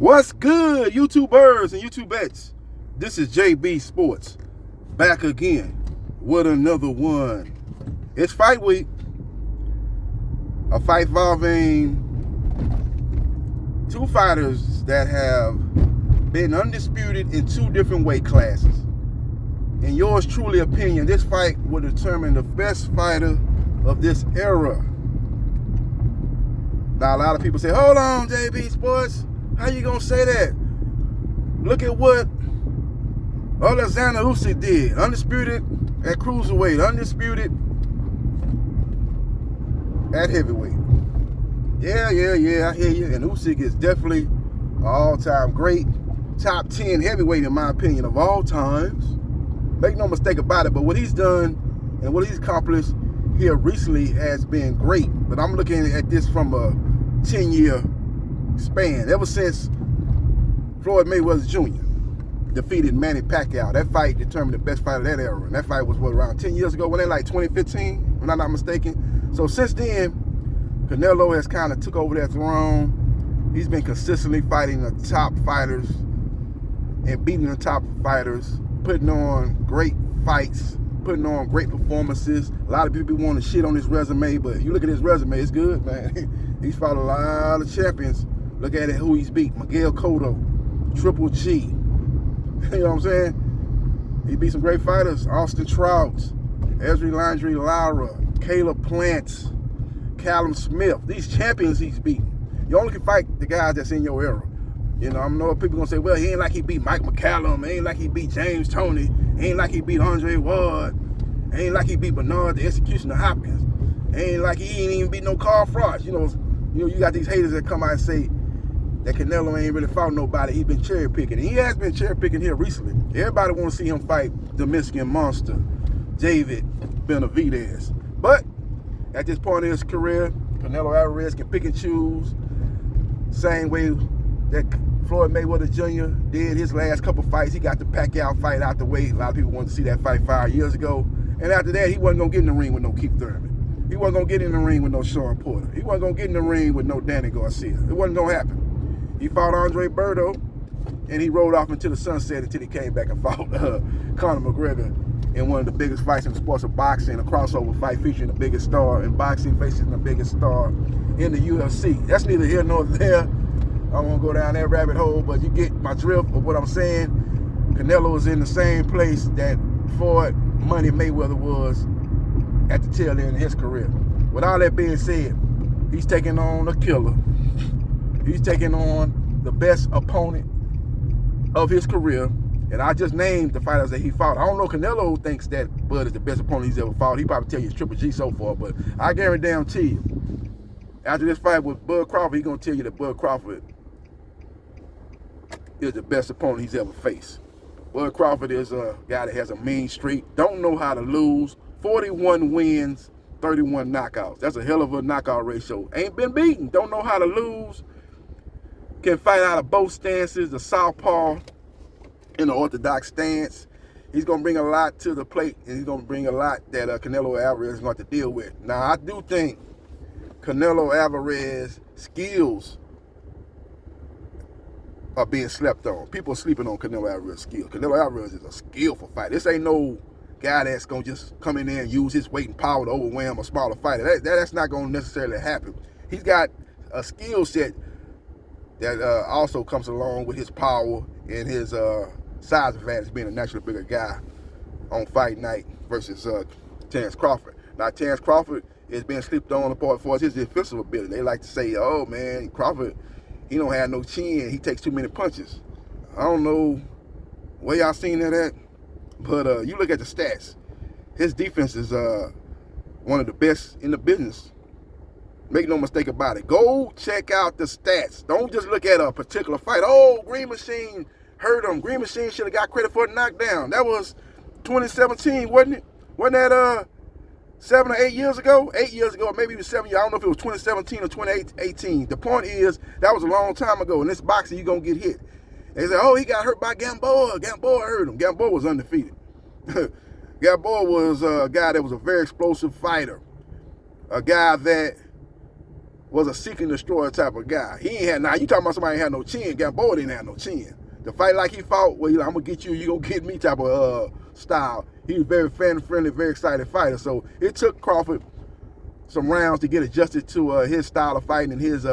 What's good, YouTubers and YouTubettes? This is JB Sports, back again with another one. It's fight week. A fight involving two fighters that have been undisputed in two different weight classes. In yours truly opinion, this fight will determine the best fighter of this era. Now, a lot of people say, hold on, JB Sports. How you gonna say that? Look at what Alexander Usyk did. Undisputed at cruiserweight. Undisputed at heavyweight. Yeah, I hear you. And Usyk is definitely an all-time great. Top 10 heavyweight, in my opinion, of all times. Make no mistake about it. But what he's done and what he's accomplished here recently has been great. But I'm looking at this from a 10-year span. Ever since Floyd Mayweather Jr. defeated Manny Pacquiao, that fight determined the best fight of that era. And that fight was, what, around 10 years ago? Wasn't it like 2015, if I'm not mistaken? So since then, Canelo has kind of took over that throne. He's been consistently fighting the top fighters and beating the top fighters, putting on great fights, putting on great performances. A lot of people want to shit on his resume, but you look at his resume, it's good, man. He's fought a lot of champions. Look at it, who he's beat. Miguel Cotto, Triple G. You know what I'm saying? He beat some great fighters. Austin Trout, Ezra Landry Lara, Caleb Plant, Callum Smith. These champions he's beaten. You only can fight the guys that's in your era. You know, I know people gonna say, well, he ain't like he beat Mike McCallum. He ain't like he beat James Toney. He ain't like he beat Andre Ward. He ain't like he beat Bernard the Executioner Hopkins. He ain't like he ain't even beat no Carl Frost. You got these haters that come out and say that Canelo ain't really fought nobody. He's been cherry picking. And he has been cherry picking here recently. Everybody want to see him fight the Mexican monster, David Benavidez. But at this point in his career, Canelo Alvarez can pick and choose. Same way that Floyd Mayweather Jr. did his last couple fights. He got the Pacquiao fight out the way. A lot of people wanted to see that fight 5 years ago. And after that, he wasn't going to get in the ring with no Keith Thurman. He wasn't going to get in the ring with no Sean Porter. He wasn't going to get in the ring with no Danny Garcia. It wasn't going to happen. He fought Andre Berto, and he rode off into the sunset until he came back and fought Conor McGregor in one of the biggest fights in the sports of boxing, a crossover fight featuring the biggest star in boxing, facing the biggest star in the UFC. That's neither here nor there. I won't go down that rabbit hole, but you get my drift of what I'm saying. Canelo is in the same place that Floyd Money Mayweather was at the tail end of his career. With all that being said, he's taking on a killer. He's taking on the best opponent of his career. And I just named the fighters that he fought. I don't know, Canelo thinks that Bud is the best opponent he's ever fought. He probably tell you it's Triple G so far, but I guarantee you, after this fight with Bud Crawford, he's going to tell you that Bud Crawford is the best opponent he's ever faced. Bud Crawford is a guy that has a mean streak, don't know how to lose, 41 wins, 31 knockouts. That's a hell of a knockout ratio. Ain't been beaten, don't know how to lose, can fight out of both stances, the southpaw and the orthodox stance. He's going to bring a lot to the plate, and he's going to bring a lot that Canelo Alvarez is going to have to deal with. Now, I do think Canelo Alvarez skills are being slept on. People are sleeping on Canelo Alvarez's skill. Canelo Alvarez is a skillful fighter. This ain't no guy that's going to just come in there and use his weight and power to overwhelm a smaller fighter. That's not going to necessarily happen. He's got a skill set that also comes along with his power and his size advantage, being a naturally bigger guy on fight night versus Terrence Crawford. Now, Terrence Crawford is being slept on as far as his defensive ability. They like to say, oh, man, Crawford, he don't have no chin. He takes too many punches. I don't know where y'all seen that at, but you look at the stats. His defense is one of the best in the business. Make no mistake about it. Go check out the stats. Don't just look at a particular fight. Oh, Green Machine hurt him. Green Machine should have got credit for a knockdown. That was 2017, wasn't it? Wasn't that 7 or 8 years ago? 8 years ago, or maybe even 7 years. I don't know if it was 2017 or 2018. The point is, that was a long time ago. In this boxing, you're going to get hit. They say, oh, he got hurt by Gamboa. Gamboa hurt him. Gamboa was undefeated. Gamboa was a guy that was a very explosive fighter. A guy that was a seek and destroy type of guy. He ain't had, now you talking about somebody ain't had no chin. Gamboa didn't have no chin. The fight like he fought, well, I'm going to get you, you going to get me type of style. He was very fan-friendly, very excited fighter. So it took Crawford some rounds to get adjusted to his style of fighting and his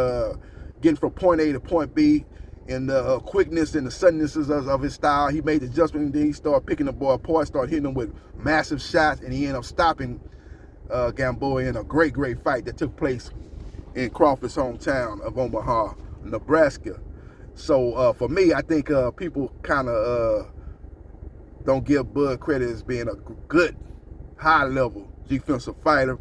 getting from point A to point B, and the quickness and the suddenness of his style. He made the adjustment, and then he started picking the boy apart, started hitting him with massive shots, and he ended up stopping Gamboa in a great fight that took place in Crawford's hometown of Omaha, Nebraska. So for me, I think people kind of don't give Bud credit as being a good, high-level defensive fighter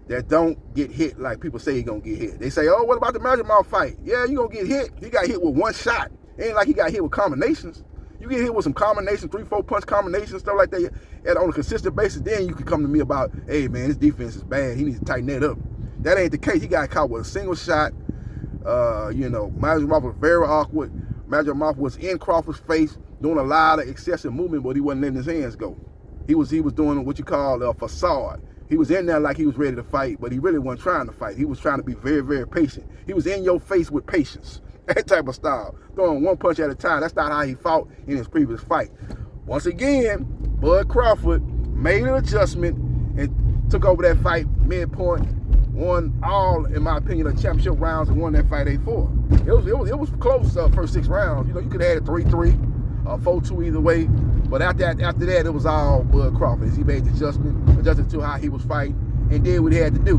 that don't get hit like people say he's going to get hit. They say, oh, what about the Majormouth fight? Yeah, you're going to get hit. He got hit with one shot. It ain't like he got hit with combinations. You get hit with some combinations, 3-4 punch combinations, stuff like that, and on a consistent basis, then you can come to me about, hey, man, his defense is bad. He needs to tighten that up. That ain't the case. He got caught with a single shot. Majormouth was very awkward. Majormouth was in Crawford's face, doing a lot of excessive movement, but he wasn't letting his hands go. He was doing what you call a facade. He was in there like he was ready to fight, but he really wasn't trying to fight. He was trying to be very patient. He was in your face with patience. That type of style. Throwing one punch at a time. That's not how he fought in his previous fight. Once again, Bud Crawford made an adjustment and took over that fight midpoint, won all, in my opinion, the championship rounds, and won that fight 8-4. It was close first 6 rounds. You know, you could have had it 3-3, 4-2 either way. But after that, it was all Bud Crawford. He made the adjusted to how he was fighting, and did what he had to do.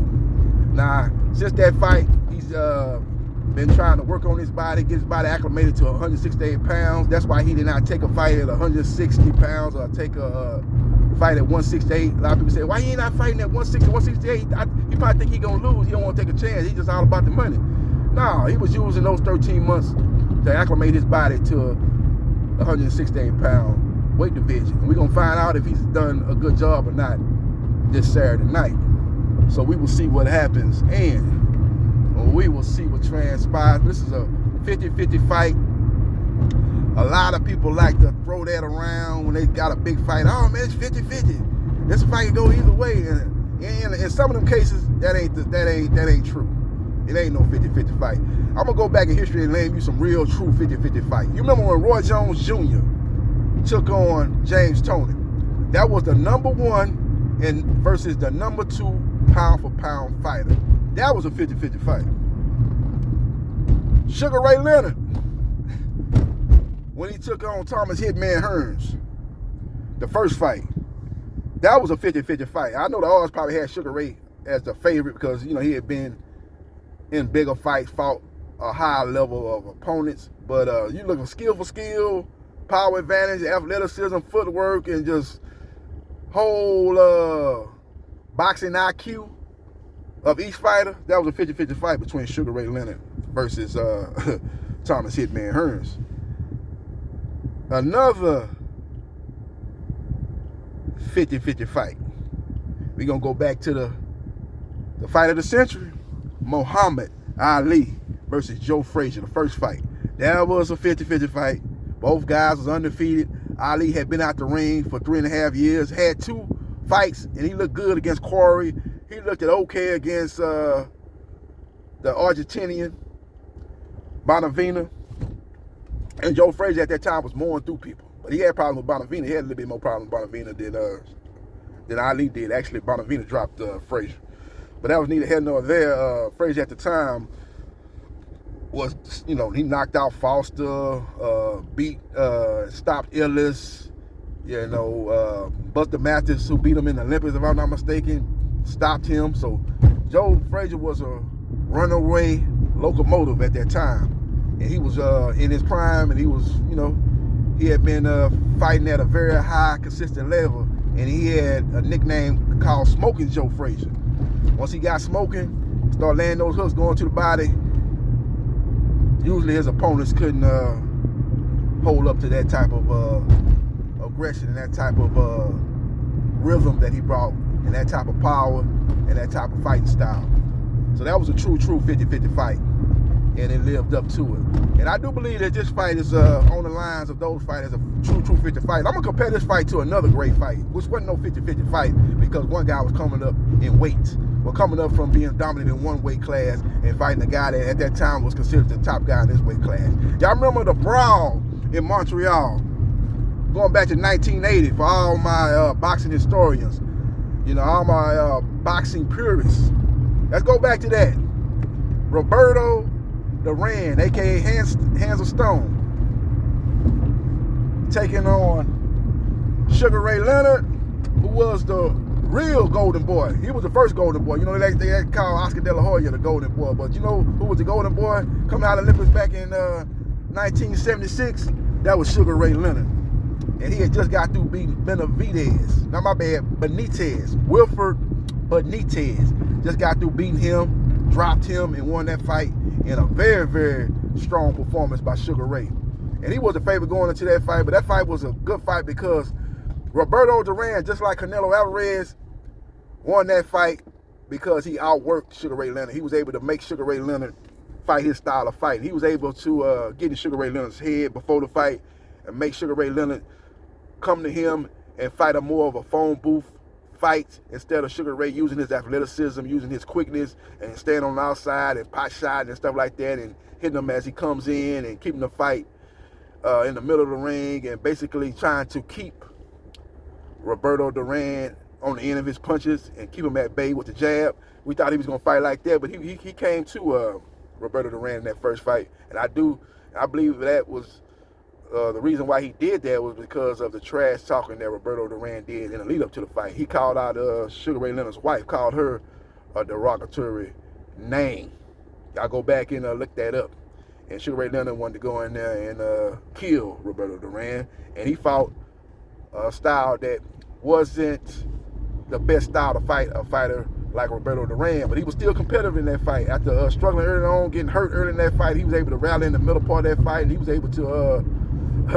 Now, since that fight, he's been trying to work on his body, get his body acclimated to 168 pounds. That's why he did not take a fight at 160 pounds or take a fight at 168. A lot of people say, why he ain't not fighting at 160, 168? You probably think he gonna lose. He don't want to take a chance. He's just all about the money. No, he was using those 13 months to acclimate his body to a 168 pound weight division. And we're gonna find out if he's done a good job or not this Saturday night. So we will see what happens, and we will see what transpires. This is a 50-50 fight. A lot of people like to throw that around when they got a big fight. Oh man, it's 50-50. This fight can go either way. And in some of them cases, that ain't true. It ain't no 50-50 fight. I'm gonna go back in history and name you some real true 50-50 fight. You remember when Roy Jones Jr. took on James Toney? That was the #1 versus the #2 pound-for-pound fighter. That was a 50-50 fight. Sugar Ray Leonard, when he took on Thomas Hitman Hearns, the first fight, that was a 50-50 fight. I know the odds probably had Sugar Ray as the favorite because, you know, he had been in bigger fights, fought a high level of opponents. But you look for skill, power advantage, athleticism, footwork, and just whole boxing IQ of each fighter. That was a 50-50 fight between Sugar Ray Leonard versus Thomas Hitman Hearns. Another 50-50 fight. We're going to go back to the fight of the century. Muhammad Ali versus Joe Frazier, the first fight. That was a 50-50 fight. Both guys was undefeated. Ali had been out the ring for 3.5 years, had 2 fights, and he looked good against Corey. He looked okay against the Argentinian, Bonavena. And Joe Frazier at that time was mowing through people. But he had problems with Bonavena. He had a little bit more problems with Bonavena than Ali did. Actually, Bonavena dropped Frazier. But that was neither here nor there. Frazier at the time was, you know, he knocked out Foster, stopped Illis, you know, Buster Mathis, who beat him in the Olympics, if I'm not mistaken, stopped him. So Joe Frazier was a runaway locomotive at that time. And he was in his prime, and he was, you know, he had been fighting at a very high, consistent level. And he had a nickname called Smoking Joe Frazier. Once he got smoking, started landing those hooks going to the body, usually his opponents couldn't hold up to that type of aggression and that type of rhythm that he brought, and that type of power and that type of fighting style. So that was a true 50-50 fight, and it lived up to it. And I do believe that this fight is on the lines of those fights as a true 50 fight. I'm going to compare this fight to another great fight, which wasn't no 50-50 fight because one guy was coming up in weight. Well, coming up from being dominant in one weight class and fighting a guy that at that time was considered the top guy in this weight class. Y'all remember the brawl in Montreal, going back to 1980 for all my boxing historians, all my boxing purists. Let's go back to that. Roberto Duran, aka Hands of Stone, taking on Sugar Ray Leonard, who was the real golden boy. He was the first golden boy. They call Oscar De La Hoya the golden boy. But you know who was the golden boy coming out of the Olympics back in 1976? That was Sugar Ray Leonard. And he had just got through beating Benavidez. Not my bad, Benitez. Wilfred Benitez. Just got through beating him, dropped him, and won that fight in a very, very strong performance by Sugar Ray. And he was the favorite going into that fight, but that fight was a good fight because Roberto Duran, just like Canelo Alvarez, won that fight because he outworked Sugar Ray Leonard. He was able to make Sugar Ray Leonard fight his style of fight. He was able to get in Sugar Ray Leonard's head before the fight and make Sugar Ray Leonard come to him and fight a more of a phone booth fight instead of Sugar Ray using his athleticism, using his quickness, and staying on the outside and pot shot and stuff like that and hitting him as he comes in and keeping the fight in the middle of the ring and basically trying to keep Roberto Duran on the end of his punches and keep him at bay with the jab. We thought he was going to fight like that, but he came to Roberto Duran in that first fight. And I believe that was the reason why he did that was because of the trash talking that Roberto Duran did in the lead up to the fight. He called out Sugar Ray Leonard's wife, called her a derogatory name. Y'all go back and look that up. And Sugar Ray Leonard wanted to go in there and kill Roberto Duran. And he fought a style that wasn't the best style to fight a fighter like Roberto Duran, but he was still competitive in that fight. After struggling early on, getting hurt early in that fight, he was able to rally in the middle part of that fight, and he was able to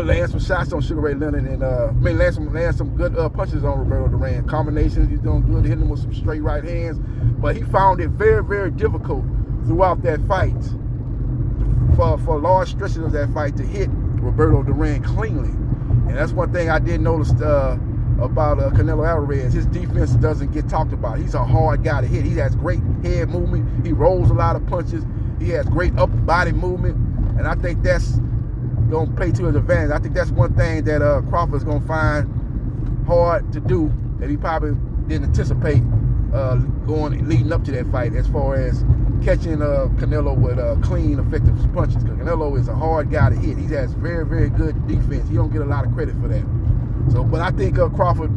land some shots on Sugar Ray Leonard and land some good punches on Roberto Duran. Combinations, he's doing good, hitting him with some straight right hands, but he found it very, very difficult throughout that fight for large stretches of that fight to hit Roberto Duran cleanly. And that's one thing I did notice about Canelo Alvarez. His defense doesn't get talked about. He's a hard guy to hit. He has great head movement. He rolls a lot of punches. He has great upper body movement. And I think that's going to play to his advantage. I think that's one thing that Crawford's going to find hard to do that he probably didn't anticipate leading up to that fight as far as catching Canelo with clean, effective punches. Because Canelo is a hard guy to hit. He has very, very good defense. He don't get a lot of credit for that. So, but I think Crawford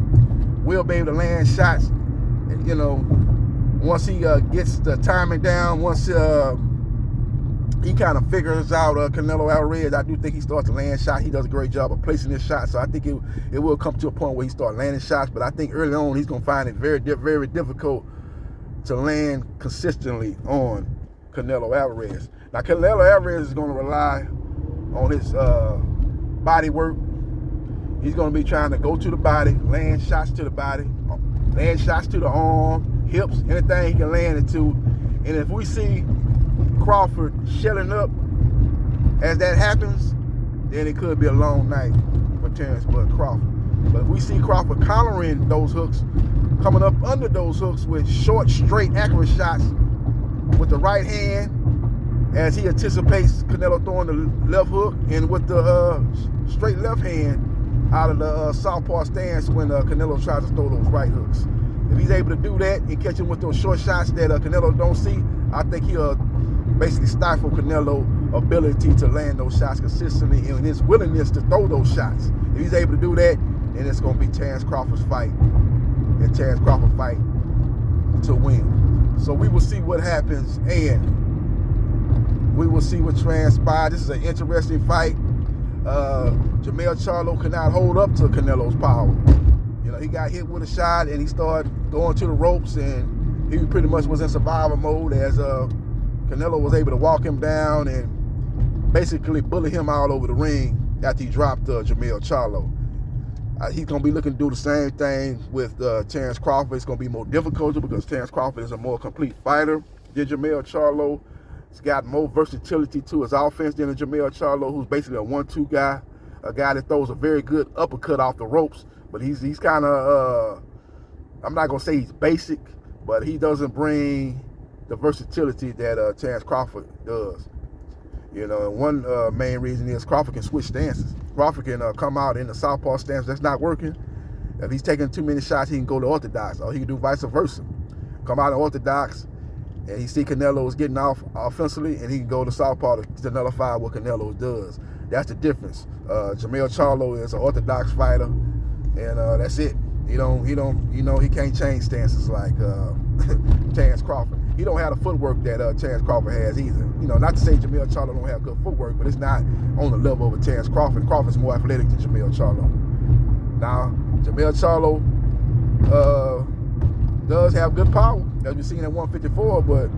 will be able to land shots. And, once he gets the timing down, once he kind of figures out Canelo Alvarez, I do think he starts to land shots. He does a great job of placing his shots. So I think it will come to a point where he starts landing shots. But I think early on he's going to find it very, very difficult to land consistently on Canelo Alvarez. Now, Canelo Alvarez is going to rely on his body work. He's going to be trying to go to the body, land shots to the body, land shots to the arm, hips, anything he can land it to. And if we see Crawford shelling up as that happens, then it could be a long night for Terrence Crawford. But if we see Crawford countering those hooks, coming up under those hooks with short, straight, accurate shots with the right hand, as he anticipates Canelo throwing the left hook, and with the straight left hand out of the southpaw stance when Canelo tries to throw those right hooks. If he's able to do that and catch him with those short shots that Canelo don't see, I think he'll basically stifle Canelo's ability to land those shots consistently and his willingness to throw those shots. If he's able to do that, then it's going to be Terrence Crawford's fight, and Terrence Crawford fight to win. So we will see what happens, and we will see what transpires. This is an interesting fight. Jermell Charlo cannot hold up to Canelo's power. He got hit with a shot and he started going to the ropes, and he pretty much was in survival mode as Canelo was able to walk him down and basically bully him all over the ring after he dropped Jermell Charlo. He's going to be looking to do the same thing with Terrence Crawford. It's going to be more difficult because Terrence Crawford is a more complete fighter than Jermell Charlo. He's got more versatility to his offense than Jermell Charlo, who's basically a 1-2 guy, a guy that throws a very good uppercut off the ropes. But he's kind of, I'm not going to say he's basic, but he doesn't bring the versatility that Terrence Crawford does. You know, and one main reason is Crawford can switch stances. Crawford can come out in the southpaw stance that's not working. If he's taking too many shots, he can go to orthodox, or he can do vice versa. Come out of orthodox, and he see Canelo's getting off offensively, and he can go to southpaw to nullify what Canelo does. That's the difference. Jermell Charlo is an orthodox fighter, and that's it. He can't change stances like Terrence Crawford. He don't have the footwork that Terrence Crawford has either. You know, not to say Jermell Charlo don't have good footwork, but it's not on the level of Terrence Crawford. Crawford's more athletic than Jermell Charlo. Now, Jermell Charlo does have good power, as we've seen at 154, but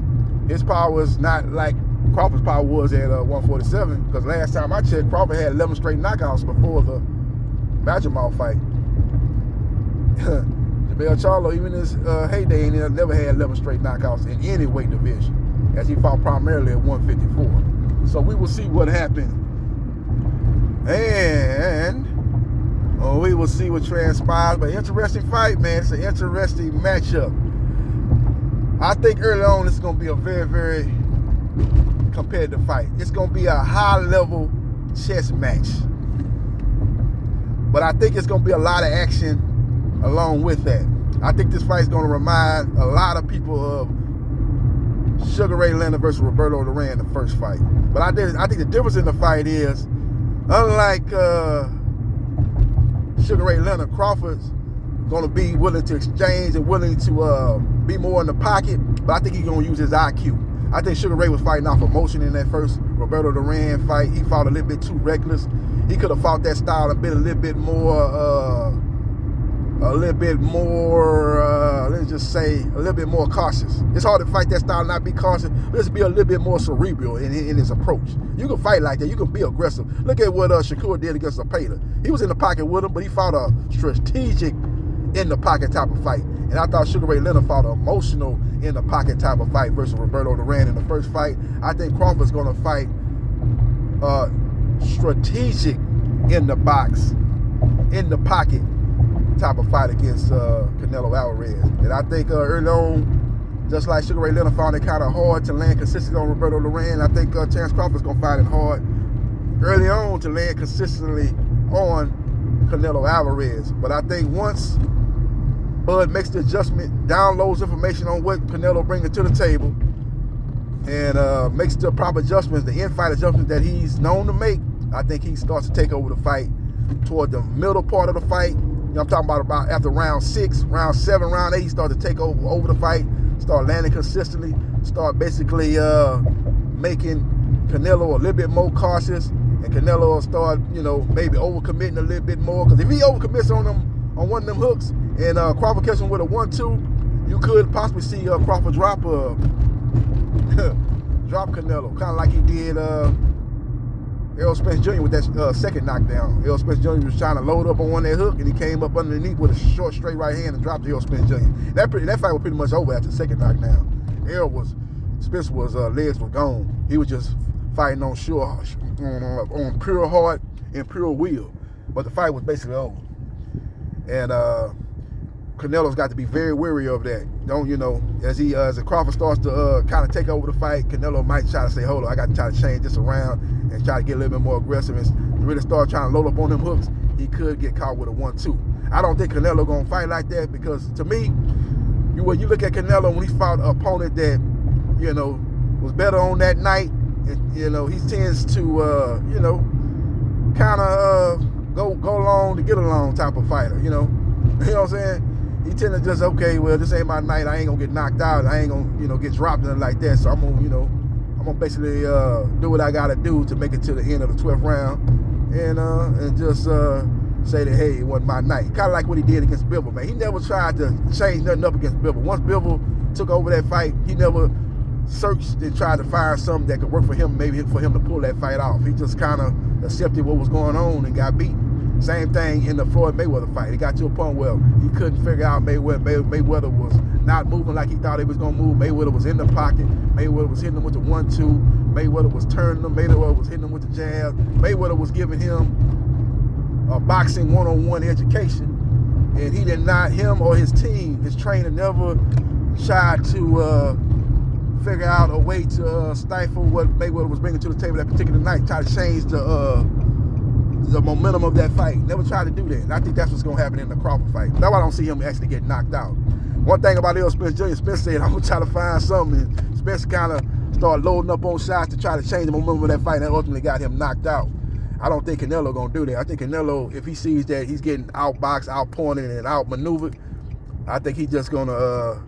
his power is not like Crawford's power was at 147, because last time I checked, Crawford had 11 straight knockouts before the Badgermouth fight. Jermell Charlo, even in his heyday, never had 11 straight knockouts in any weight division, as he fought primarily at 154. So we will see what happened, and we will see what transpires. But interesting fight, man. It's an interesting matchup. I think early on it's going to be a very, very competitive fight. It's going to be a high-level chess match. But I think it's going to be a lot of action along with that. I think this fight is going to remind a lot of people of Sugar Ray Leonard versus Roberto Duran, the first fight. But I think the difference in the fight is, unlike Sugar Ray Leonard, Crawford's going to be willing to exchange and willing to be more in the pocket, but I think he's going to use his IQ. I think Sugar Ray was fighting off emotion in that first Roberto Duran fight. He fought a little bit too reckless. He could have fought that style a little bit more, let's just say, a little bit more cautious. It's hard to fight that style and not be cautious. Let's be a little bit more cerebral in his approach. You can fight like that. You can be aggressive. Look at what Shakur did against Zepeda. He was in the pocket with him, but he fought a strategic in the pocket type of fight. And I thought Sugar Ray Leonard fought an emotional in the pocket type of fight versus Roberto Duran in the first fight. I think Crawford's going to fight strategic in the box, in the pocket type of fight against Canelo Alvarez. And I think early on, just like Sugar Ray Leonard found it kind of hard to land consistently on Roberto Duran, I think Terrence Crawford's going to find it hard early on to land consistently on Canelo Alvarez. But I think once Bud makes the adjustment, downloads information on what Canelo brings to the table, and makes the proper adjustments, the in-fight adjustments that he's known to make, I think he starts to take over the fight toward the middle part of the fight. You know, I'm talking about after round 6, round 7, round 8, he started to take over the fight, start landing consistently, start basically making Canelo a little bit more cautious, and Canelo will start, maybe overcommitting a little bit more. Because if he overcommits on one of them hooks and Crawford catches him with a 1-2, you could possibly see Crawford drop Canelo, kind of like he did Errol Spence Jr. with that second knockdown. Errol Spence Jr. was trying to load up on that hook, and he came up underneath with a short, straight right hand and dropped Errol Spence Jr. That fight was pretty much over after the second knockdown. Spence was legs were gone. He was just fighting on pure heart and pure will. But the fight was basically over. And Canelo's got to be very wary of that. As Crawford starts to kind of take over the fight, Canelo might try to say, hold on, I got to try to change this around and try to get a little bit more aggressive and really start trying to load up on them hooks. He could get caught with a 1-2. I don't think Canelo going to fight like that, because to me, when you look at Canelo, when he fought an opponent that, was better on that night, he tends to, kind of go along to get along type of fighter, You know what I'm saying? He tend to just, okay, well, this ain't my night. I ain't gonna get knocked out. I ain't gonna, get dropped and like that. So I'm gonna basically do what I gotta do to make it to the end of the 12th round, and just say that, hey, it wasn't my night. Kind of like what he did against Bivol, man. He never tried to change nothing up against Bivol. Once Bivol took over that fight, he never searched and tried to find something that could work for him, maybe for him to pull that fight off. He just kind of accepted what was going on and got beat. Same thing in the Floyd Mayweather fight. It got to a point where he couldn't figure out Mayweather was not moving like he thought he was going to move. Mayweather was in the pocket. Mayweather was hitting him with the 1-2. Mayweather was turning him. Mayweather was hitting him with the jab. Mayweather was giving him a boxing one-on-one education. And him or his team, his trainer, never tried to figure out a way to stifle what Mayweather was bringing to the table that particular night, try to change the momentum of that fight. Never tried to do that. And I think that's what's going to happen in the Crawford fight. That's why I don't see him actually get knocked out. One thing about Errol Spence Jr., Spence said, I'm going to try to find something. And Spence kind of started loading up on shots to try to change the momentum of that fight, and that ultimately got him knocked out. I don't think Canelo going to do that. I think Canelo, if he sees that he's getting outboxed, outpointed, and outmaneuvered, I think he's just going to,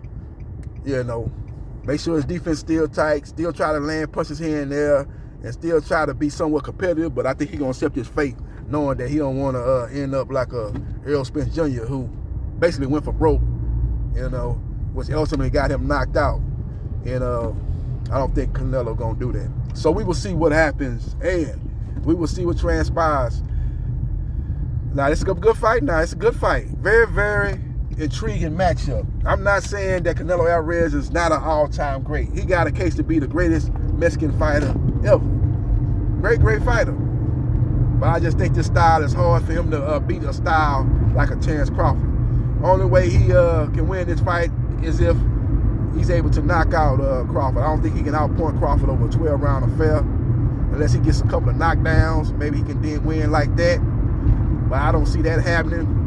make sure his defense still tight, still try to land punches here and there, and still try to be somewhat competitive. But I think he's going to accept his fate, knowing that he don't want to end up like Errol Spence Jr., who basically went for broke, which ultimately got him knocked out. And I don't think Canelo going to do that. So we will see what happens, and we will see what transpires. Now, it's a good fight. It's a good fight. Very, very intriguing matchup. I'm not saying that Canelo Alvarez is not an all-time great. He got a case to be the greatest Mexican fighter ever. Great fighter. But I just think this style is hard for him to beat a style like a Terrence Crawford. Only way he can win this fight is if he's able to knock out Crawford. I don't think he can outpoint Crawford over a 12-round affair unless he gets a couple of knockdowns. Maybe he can then win like that. But I don't see that happening.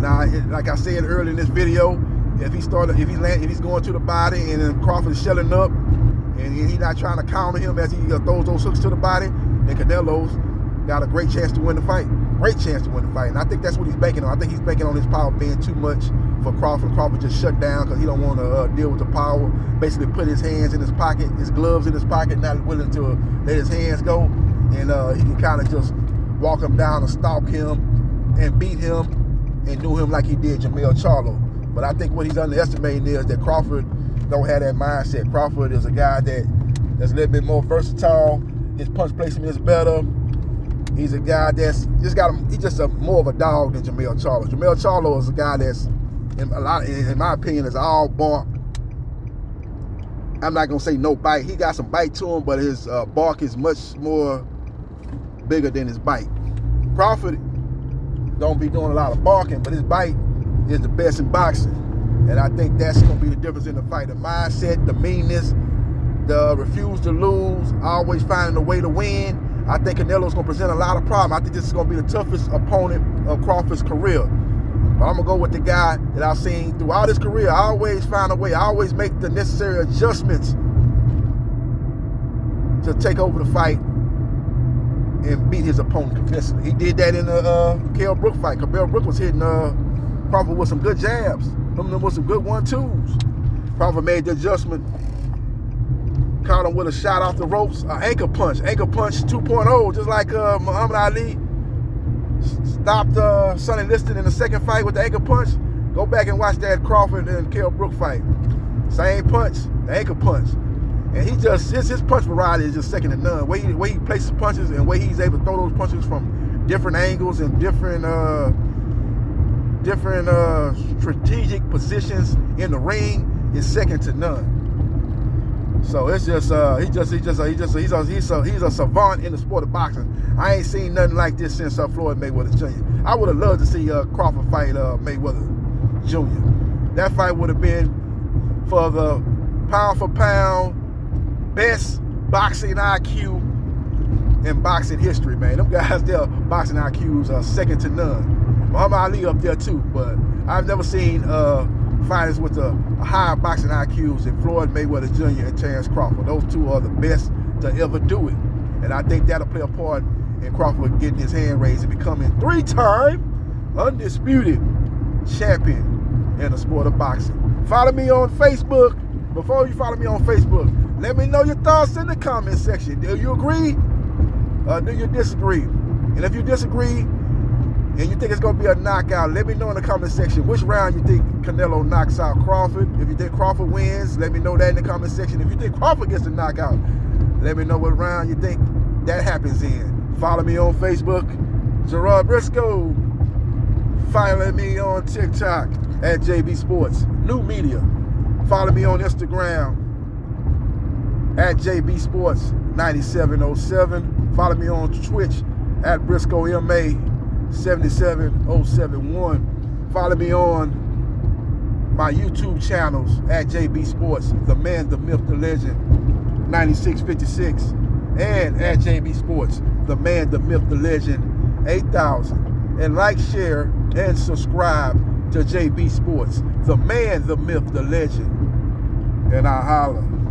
Now, like I said earlier in this video, if he's going to the body and then Crawford is shelling up and he's not trying to counter him as he throws those hooks to the body, then Canelo's got a great chance to win the fight. Great chance to win the fight. And I think that's what he's banking on. I think he's banking on his power being too much for Crawford. Crawford just shut down because he don't want to deal with the power. Basically put his hands in his pocket, his gloves in his pocket, not willing to let his hands go. And he can kind of just walk him down and stalk him and beat him and do him like he did Jermell Charlo. But I think what he's underestimating is that Crawford don't have that mindset. Crawford is a guy that's a little bit more versatile. His punch placement is better. He's a guy that's just he's just more of a dog than Jermell Charlo. Jermell Charlo is a guy that's, in my opinion, is all bark. I'm not gonna say no bite. He got some bite to him, but his bark is much more bigger than his bite. Crawford don't be doing a lot of barking, but his bite is the best in boxing. And I think that's going to be the difference in the fight. The mindset, the meanness, the refuse to lose, always finding a way to win. I think Canelo's going to present a lot of problems. I think this is going to be the toughest opponent of Crawford's career. But I'm going to go with the guy that I've seen throughout his career. I always find a way. I always make the necessary adjustments to take over the fight and beat his opponent convincingly. He did that in the Kell Brook fight. Kell Brook was hitting Crawford with some good jabs. Some of them with some good 1-2s. Crawford made the adjustment. Caught him with a shot off the ropes. Ankle punch 2.0, just like Muhammad Ali stopped Sonny Liston in the second fight with the ankle punch. Go back and watch that Crawford and Kell Brook fight. Same punch, the ankle punch. And his punch variety is just second to none. Way he places punches and way he's able to throw those punches from different angles and different strategic positions in the ring is second to none. So it's just he's a savant in the sport of boxing. I ain't seen nothing like this since Floyd Mayweather Jr. I would have loved to see Crawford fight Mayweather Jr. That fight would have been for the pound for pound best boxing IQ in boxing history, man. Them guys, their boxing IQs are second to none. Muhammad Ali up there too, but I've never seen fighters with a higher boxing IQs than Floyd Mayweather Jr. and Terrence Crawford. Those two are the best to ever do it. And I think that'll play a part in Crawford getting his hand raised and becoming 3-time undisputed champion in the sport of boxing. Follow me on Facebook. Before you follow me on Facebook, let me know your thoughts in the comment section. Do you agree or do you disagree? And if you disagree and you think it's going to be a knockout, let me know in the comment section which round you think Canelo knocks out Crawford. If you think Crawford wins, let me know that in the comment section. If you think Crawford gets the knockout, let me know what round you think that happens in. Follow me on Facebook, Gerard Briscoe. Follow me on TikTok at JB Sports New Media. Follow me on Instagram at JB Sports 9707. Follow me on Twitch at Briscoe MA 77071. Follow me on my YouTube channels at JB Sports, the man, the myth, the legend, 9656, and at JB Sports, the man, the myth, the legend, 8000. And like, share, and subscribe to JB Sports, the man, the myth, the legend. And I holla.